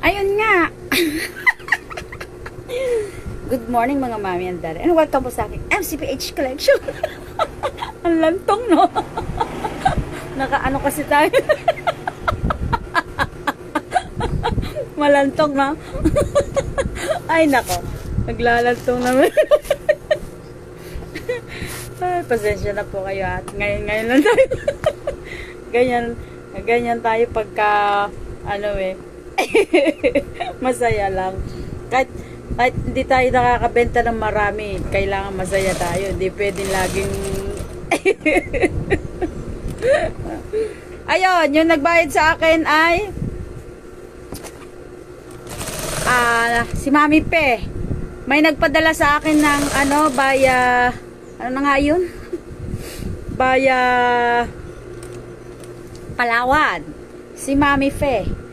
Ayun nga. Good morning mga mami and daddy. And welcome po sa akin MCPH Collection. Ang lantong, no? Nakaano kasi tayo. Malantong, no? Ay, nako. Naglalantong naman. Ay, pasensya na po kayo at ngayon lang tayo. ganyan tayo pagka masaya lang. Kahit hindi tayo nakakabenta ng marami, kailangan masaya tayo. Hindi pwedeng laging ayun, yung nagbayad sa akin ay si Mami Pe. May nagpadala sa akin ng baya, ano na nga yun? Baya Palawan. Si Mami Fe.